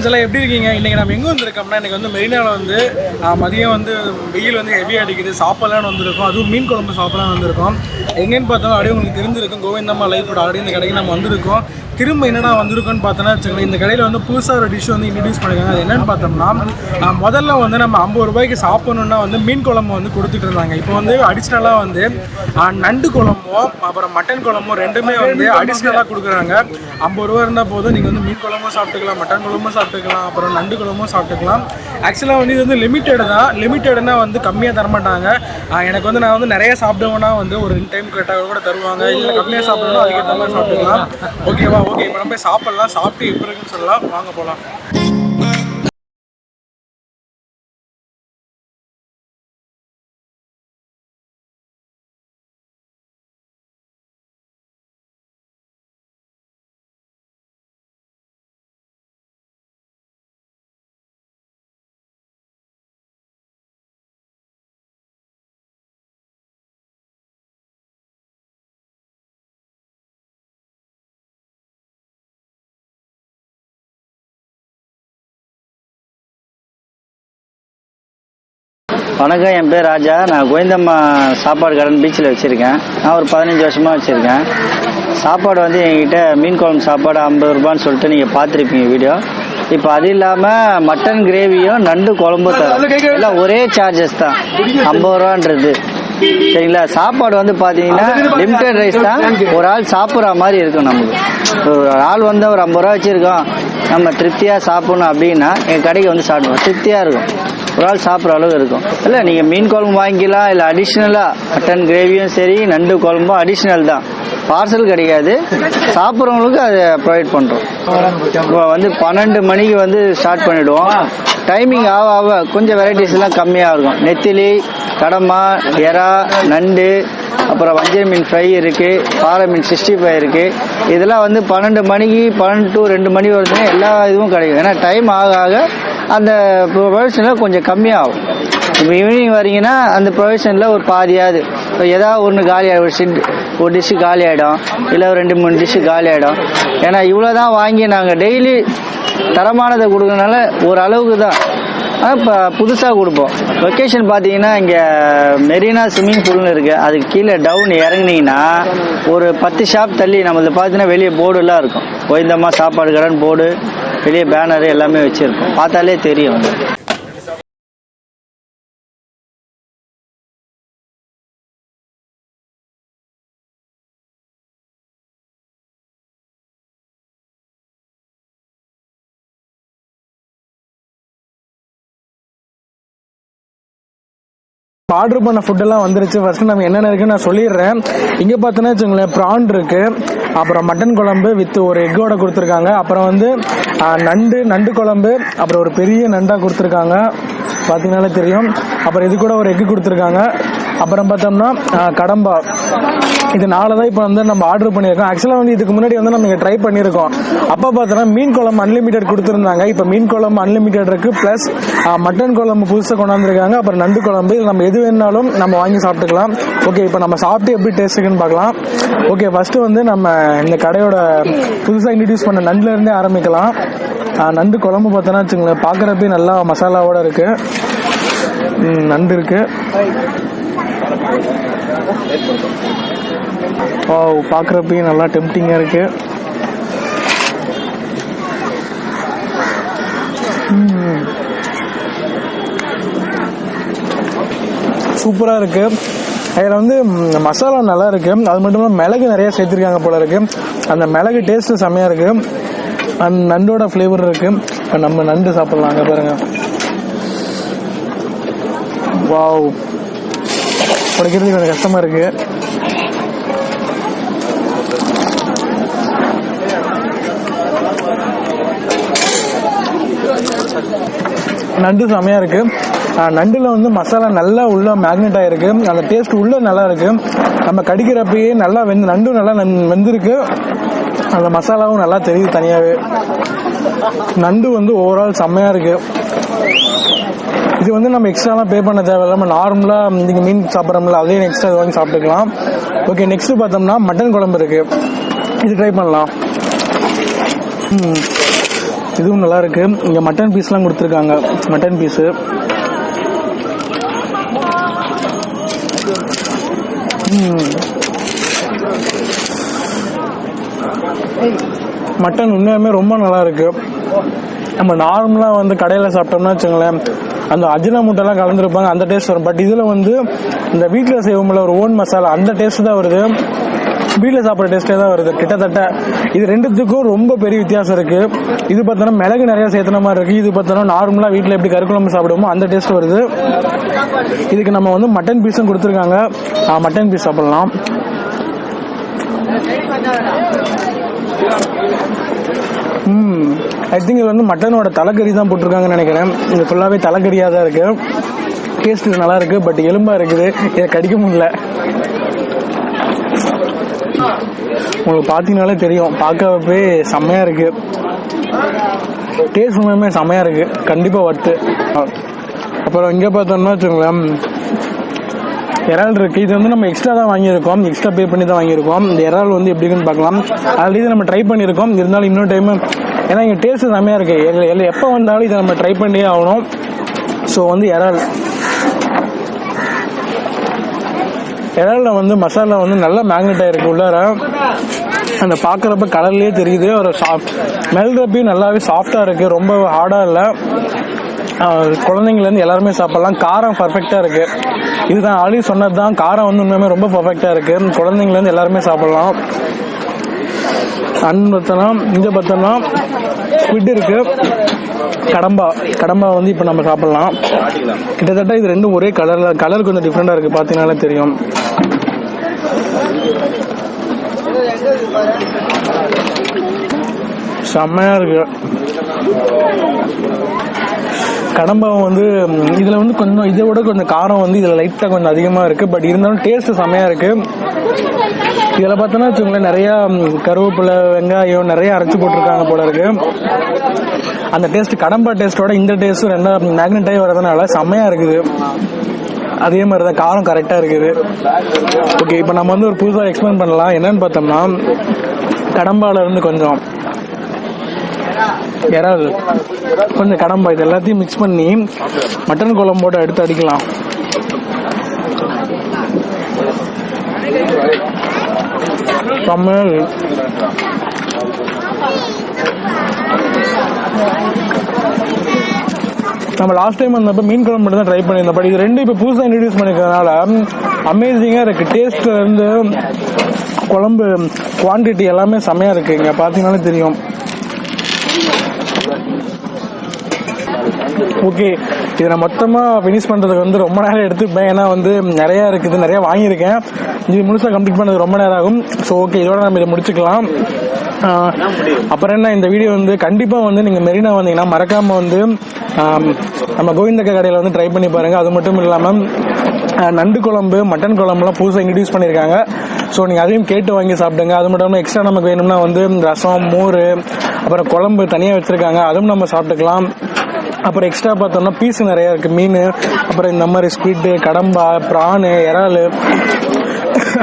Friends எல்லாம் எப்படி இருக்கீங்க? இன்றைக்கி நம்ம எங்கே வந்திருக்கோம்னா இன்றைக்கி வந்து மெரினாவில் வந்து மதியம் வந்து வெயில் வந்து ஹெவி அடிக்குது, சாப்பிட்லான்னு வந்திருக்கோம். அதுவும் மீன் குழம்பு சாப்பிட்லான்னு வந்திருக்கோம். எங்கேன்னு பார்த்தோம் அப்படியே உங்களுக்கு தெரிஞ்சிருக்கும், கோவிந்தம்மா லைஃப் ஃபுட் ஆல்ரெடி இந்த கடைக்கு நம்ம வந்திருக்கோம். திரும்ப என்னென்னா வந்திருக்கோன்னு பார்த்தோன்னா வச்சுக்கோங்க, இந்த கடையில் வந்து புதுசாக ஒரு டிஷ் வந்து இன்ட்ரடியூஸ் பண்ணியிருக்காங்க. அது என்னென்னு பார்த்தோம்னா முதல்ல வந்து நம்ம 50 ரூபாய்க்கு சாப்பிட்ணுன்னா வந்து மீன் குழம்பு வந்து கொடுத்துட்டு இருந்தாங்க. இப்போ வந்து அடிஷ்னலாக வந்து நண்டு குழம்பும் அப்புறம் மட்டன் குழம்பும் ரெண்டுமே வந்து அடிஷ்னலாக கொடுக்குறாங்க. 50 ரூபா இருந்தால் போதும், நீங்கள் வந்து மீன் குழம்பும் சாப்பிட்டுக்கலாம், மட்டன் குழம்பும் சாப்பிட்டுக்கலாம், அப்புறம் நண்டு குழம்பும் சாப்பிட்டுக்கலாம். ஆக்சுவலாக வந்து இது வந்து லிமிட்டெடு தான். லிமிட்டெடுனா வந்து கம்மியாக தரமாட்டாங்க. எனக்கு வந்து நான் வந்து நிறைய சாப்பிடுவேன்னா வந்து ஒரு 2 டைம் கேட்டால் கூட தருவாங்க. இல்லை கம்மியாக சாப்பிடணும் அதுக்கேற்ற மாதிரி சாப்பிட்டுக்கலாம். ஓகேவா? ஓகே, இப்போ நம்ம போய் சாப்பிட்லாம். சாப்பிட்டு எப்படி இருக்குன்னு சொல்லலாம், வாங்க போகலாம். வணக்கம், என் பேர் ராஜா. நான் கோவிந்தம்மா சாப்பாடு கடன் பீச்சில் வச்சுருக்கேன். நான் ஒரு 15 வருஷமாக வச்சுருக்கேன். சாப்பாடு வந்து என்கிட்ட மீன் குழம்பு சாப்பாடு 50 ரூபான்னு சொல்லிட்டு நீங்கள் பார்த்துருப்பீங்க வீடியோ. இப்போ அது இல்லாமல் மட்டன் கிரேவியும் நண்டு குழம்பும் தரும். எல்லாம் ஒரே சார்ஜஸ் தான், 50 ரூபான்றது. சரிங்களா? சாப்பாடு வந்து பார்த்தீங்கன்னா லிமிட்டட் ரைஸ் தான். ஒரு ஆள் சாப்பிட்ற மாதிரி இருக்கும். நமக்கு ஒரு ஆள் வந்து ஒரு 50 ரூபா வச்சுருக்கோம், நம்ம திருப்தியாக சாப்பிட்ணும் அப்படின்னா எங்கள் கடைக்கு வந்து சாப்பிடுவோம். திருப்தியாக இருக்கும், ஒரு ஆள் சாப்பிட்ற அளவு இருக்கும். இல்லை நீங்கள் மீன் குழம்பு வாங்கிக்கலாம், இல்லை அடிஷ்னலாக மட்டன் கிரேவியும் சரி நண்டு குழம்பும் அடிஷ்னல் தான், பார்சல் கிடையாது. சாப்பிட்றவங்களுக்கு அதை ப்ரொவைட் பண்ணுறோம். இப்போ வந்து 12 மணிக்கு வந்து ஸ்டார்ட் பண்ணிவிடுவோம். டைமிங் ஆக ஆக கொஞ்சம் வெரைட்டிஸ்லாம் கம்மியாக இருக்கும். நெத்திலி, கடமா, எறா, நண்டு, அப்புறம் வஞ்சர மீன் ஃப்ரை இருக்குது, பாறை மீன் 65 இருக்குது. இதெல்லாம் வந்து 12 மணிக்கு 12 to 2 மணி வரைக்கும் எல்லா இதுவும் கிடைக்கும். ஏன்னா டைம் ஆக ஆக அந்த ப்ரொவிஷனில் கொஞ்சம் கம்மியாகும். இப்போ ஈவினிங் வரீங்கன்னா அந்த ப்ரொவிஷனில் ஒரு பாதியாவது இப்போ ஏதாவது ஒன்று காலி ஆகிடும். ஒரு டிஷ்ஷு காலி ஆகிடும், இல்லை ஒரு 2-3 டிஷ்ஷு காலி ஆகிடும். ஏன்னா இவ்வளோ தான் வாங்கி நாங்கள் டெய்லி தரமானதை கொடுக்கறதுனால ஒரு அளவுக்கு தான். ஆனால் இப்போ புதுசாக கொடுப்போம். லொக்கேஷன் பார்த்தீங்கன்னா இங்கே மெரினா ஸ்விம்மிங் பூல்னு இருக்குது. அதுக்கு கீழே டவுன் இறங்குனீங்கன்னா ஒரு 10 ஷாப் தள்ளி நம்மளது பார்த்தீங்கன்னா வெளியே போர்டுலாம் இருக்கும். கோவிந்தம்மா சாப்பாடு கடன் போர்டு, வெளியே பேனரு எல்லாமே வச்சுருக்கோம். பார்த்தாலே தெரியும். ஆர்டர் பண்ண ஃபுட்டெல்லாம் வந்துருச்சு. ஃபர்ஸ்ட் நம்ம என்னென்ன இருக்குன்னு நான் சொல்லிடுறேன். இங்கே பார்த்தோன்னா வச்சுங்களேன், ப்ரான் இருக்குது, அப்புறம் மட்டன் குழம்பு வித் ஒரு எக்கோட கொடுத்துருக்காங்க. அப்புறம் வந்து நண்டு குழம்பு, அப்புறம் ஒரு பெரிய நண்டாக கொடுத்துருக்காங்க, பார்த்தீங்கன்னாலே தெரியும். அப்புறம் இது கூட ஒரு எக்கு கொடுத்துருக்காங்க. அப்புறம் பார்த்தோம்னா கடம்பா. இது 4 தான் இப்போ வந்து நம்ம ஆர்டர் பண்ணியிருக்கோம். ஆக்சுவலாக வந்து இதுக்கு முன்னாடி வந்து நம்ம இங்கே ட்ரை பண்ணியிருக்கோம். அப்போ பார்த்தோன்னா மீன் குழம்பு அன்லிமிட்டட் கொடுத்துருந்தாங்க. இப்போ மீன் குழம்பு அன்லிமிட்டட் இருக்குது, ப்ளஸ் மட்டன் குழம்பு புதுசாக கொண்டாந்துருக்காங்க. அப்புறம் நண்டு குழம்பு. நம்ம எது வேணாலும் நம்ம வாங்கி சாப்பிட்டுக்கலாம். ஓகே, இப்போ நம்ம சாப்பிட்டு எப்படி டேஸ்ட் இருக்குன்னு பார்க்கலாம். ஓகே, ஃபஸ்ட்டு வந்து நம்ம இந்த கடையோட புதுசாக இன்ட்ரடியூஸ் பண்ண நண்டுலேருந்தே ஆரம்பிக்கலாம். நண்டு குழம்பு பார்த்தோன்னா வச்சுங்களேன், பார்க்குறப்பே நல்லா மசாலாவோட இருக்குது. நண்டு இருக்குது. பார்க்குறப்பையும் நல்லா டெம்ப்டிங்காக இருக்குது. சூப்பராக இருக்குது. அதில் வந்து மசாலா நல்லா இருக்குது. அது மட்டும் இல்லாமல் மிளகு நிறைய சேர்த்துருக்காங்க போல இருக்குது. அந்த மிளகு டேஸ்ட்டு செம்மையாக இருக்குது. அந்த நண்டோட ஃப்ளேவர் இருக்குது. நம்ம நண்டு சாப்பிட்லாம். அங்கே பாருங்கள். வாவ், படிக்கிறதுக்கு கொஞ்சம் கஷ்டமாக இருக்குது. நண்டு செமையாக இருக்குது. நண்டில் வந்து மசாலா நல்லா உள்ள மேக்னெட் ஆகிருக்கு. அந்த டேஸ்ட் உள்ளே நல்லா இருக்குது. நம்ம கடிக்கிறப்பயே நல்லா நண்டும் நல்லா வெந்திருக்கு. அந்த மசாலாவும் நல்லா தெரியுது தனியாகவே. நண்டு வந்து ஓவரால் செம்மையாக இருக்குது. இது வந்து நம்ம எக்ஸ்ட்ராலாம் பே பண்ண தேவையில்லை. நம்ம நார்மலாக நீங்கள் மீன் சாப்பிட்றோம்ல, அதே எக்ஸ்ட்ரா வாங்கி சாப்பிட்டுக்கலாம். ஓகே, நெக்ஸ்ட்டு பார்த்தோம்னா மட்டன் குழம்பு இருக்குது. இது ட்ரை பண்ணலாம். இதுவும் நல்லா இருக்கு. இங்கே மட்டன் பீஸ்லாம் கொடுத்துருக்காங்க, மட்டன் பீஸு. மட்டன் உண்மையுமே ரொம்ப நல்லா இருக்கு. நம்ம நார்மலாக வந்து கடையில் சாப்பிட்டோம்னா வச்சுங்களேன், அந்த அஜினமோட்டோலாம் கலந்துருப்பாங்க, அந்த டேஸ்ட் வரும். பட் இதில் வந்து இந்த வீட்டில் செய்வோம்ல ஒரு ஓன் மசாலா, அந்த டேஸ்ட் தான் வருது. வீட்டில் சாப்பிட்ற டேஸ்ட்டே தான் வருது கிட்டத்தட்ட. இது ரெண்டுத்துக்கும் ரொம்ப பெரிய வித்தியாசம் இருக்கு. இது பார்த்தோன்னா மிளகு நிறைய சேர்த்துன மாதிரி இருக்கு. இது பார்த்தோன்னா நார்மலாக வீட்டில் எப்படி கறிக்குழம்பு சாப்பிடுவோமோ அந்த டேஸ்ட் வருது. இதுக்கு நம்ம வந்து மட்டன் பீஸும் கொடுத்துருக்காங்க. மட்டன் பீஸ் சாப்பிடலாம். ஐ திங்க் இது வந்து மட்டனோட தலைக்கறி தான் போட்டிருக்காங்கன்னு நினைக்கிறேன். இது ஃபுல்லாகவே தலைக்கறியாக தான் இருக்கு. டேஸ்ட் நல்லா இருக்கு. பட் எலும்பா இருக்குது, இதை கடிக்க முடியல. உங்களுக்கு பார்த்தீங்கனாலே தெரியும், பார்க்கவே செம்மையா இருக்கு. டேஸ்ட் உண்மையுமே செம்மையா இருக்கு, கண்டிப்பா வர்த்து. அப்புறம் இங்கே பார்த்தோம்னா வச்சுக்கோங்களேன், இறால் இருக்கு. இது வந்து நம்ம எக்ஸ்ட்ரா தான் வாங்கியிருக்கோம், எக்ஸ்ட்ரா பே பண்ணி தான் வாங்கியிருக்கோம். இந்த இறால் வந்து எப்படி இருக்குன்னு பார்க்கலாம். ஆல்ரெடி நம்ம ட்ரை பண்ணியிருக்கோம், இருந்தாலும் இன்னொரு டைம், ஏன்னா இங்கே டேஸ்ட் செம்மையா இருக்கு. எப்போ வந்தாலும் இதை நம்ம ட்ரை பண்ணியே ஆகணும். ஸோ வந்து இறாலில் வந்து மசாலா வந்து நல்லா மேக்னெட் ஆகிருக்கு உள்ளார. அந்த பார்க்குறப்ப கலர்லேயே தெரியுது. ஒரு மெல்றப்பையும் நல்லாவே சாஃப்டாக இருக்குது, ரொம்ப ஹார்டாக இல்லை. குழந்தைங்கலேருந்து எல்லாருமே சாப்பிட்லாம். காரம் பர்ஃபெக்டாக இருக்குது. இதுதான் ஆல்ரெடி சொன்னது தான், காரம் வந்து உண்மையுமே ரொம்ப பர்ஃபெக்டாக இருக்குது. குழந்தைங்கலேருந்து எல்லாருமே சாப்பிட்லாம். பார்த்தோன்னா இங்கே பார்த்தோன்னா ஸ்குவிட் இருக்கு, கடம்பா வந்து இப்போ நம்ம சாப்பிட்லாம். கிட்டத்தட்ட இது ரெண்டும் ஒரே கலர் கொஞ்சம் டிஃப்ரெண்டாக இருக்குது, பார்த்தீங்கன்னாலே தெரியும். செம்மையாக இருக்கு. கடம்பாவும் வந்து இதில் வந்து கொஞ்சம் இதை விட கொஞ்சம் காரம் வந்து இதில் லைட்டாக கொஞ்சம் அதிகமாக இருக்குது. பட் இருந்தாலும் டேஸ்ட்டு செம்மையாக இருக்குது. இதில் பார்த்தோன்னா வச்சுக்கோங்களேன், நிறையா கருவேப்பிலை, வெங்காயம் நிறைய அரைச்சி போட்டிருக்காங்க போல இருக்கு. அந்த டேஸ்ட் கடம்பா டேஸ்ட்டோட இந்த டேஸ்ட்டும் ரெண்டா மேக்னெட் ஆகி வரதுனால செம்மையாக இருக்குது. அதே மாதிரி தான் காரம் கரெக்டாக இருக்குது. ஓகே, இப்போ நம்ம வந்து ஒரு புதுசாக எக்ஸ்பிளைன் பண்ணலாம். என்னன்னு பார்த்தோம்னா, கடம்பால இருந்து கொஞ்சம் இறால், கொஞ்சம் கடம்பா, இது எல்லாத்தையும் மிக்ஸ் பண்ணி மட்டன் குழம்போட எடுத்து அடிக்கலாம். செம்மையாக நம்ம லாஸ்ட் டைம் வந்தப்போ மீன் குழம்பு மட்டும் தான் ட்ரை பண்ணியிருந்தோம். பட் இது ரெண்டு இப்போ புதுசாக இன்ட்ரடியூஸ் பண்ணிக்கிறதுனால அமேசிங்காக இருக்குது. டேஸ்ட்ல இருந்து குழம்பு குவான்டிட்டி எல்லாமே செம்மையாக இருக்குது. இங்கே பார்த்தீங்கன்னாலே தெரியும். ஓகே, இதை நான் மொத்தமாக ஃபினிஷ் பண்ணுறதுக்கு வந்து ரொம்ப நேரம் எடுத்துப்பேன். ஏன்னா வந்து நிறையா இருக்குது, நிறையா வாங்கியிருக்கேன். இது முழுசாக கம்ப்ளீட் பண்ணது ரொம்ப நேரம் ஆகும். ஸோ ஓகே, இதோட நம்ம இதை முடிச்சுக்கலாம். அப்புறம் என்ன, இந்த வீடியோ வந்து கண்டிப்பாக வந்து நீங்கள் மெரினா வந்தீங்கன்னா மறக்காமல் வந்து நம்ம கோவிந்தக்கா கடையில் வந்து ட்ரை பண்ணி பாருங்கள். அது மட்டும் இல்லாமல் நண்டு குழம்பு, மட்டன் குழம்புலாம் புதுசாக இன்ட்ரடியூஸ் பண்ணியிருக்காங்க. ஸோ நீங்கள் அதையும் கேட்டு வாங்கி சாப்பிடுங்க. அது மட்டும் இல்லாமல் எக்ஸ்ட்ரா நமக்கு வேணும்னா வந்து ரசம், மோர், அப்புறம் குழம்பு தனியாக வச்சுருக்காங்க, அதுவும் நம்ம சாப்பிட்டுக்கலாம். அப்புறம் எக்ஸ்ட்ரா பார்த்தோம்னா பீஸ் நிறையா இருக்குது, மீன், அப்புறம் இந்த மாதிரி ஸ்குவிட்டு, கடம்பா, ப்ரானு, இறால்,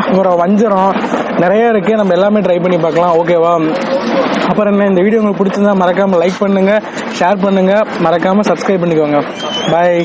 அப்புறம் வஞ்சரம் நிறைய இருக்குது. நம்ம எல்லாமே ட்ரை பண்ணி பார்க்கலாம். ஓகேவா? அப்புறம் என்ன, இந்த வீடியோ உங்களுக்கு பிடிச்சிருந்தா மறக்காமல் லைக் பண்ணுங்கள், ஷேர் பண்ணுங்கள், மறக்காமல் சப்ஸ்கிரைப் பண்ணிக்கோங்க. பாய்.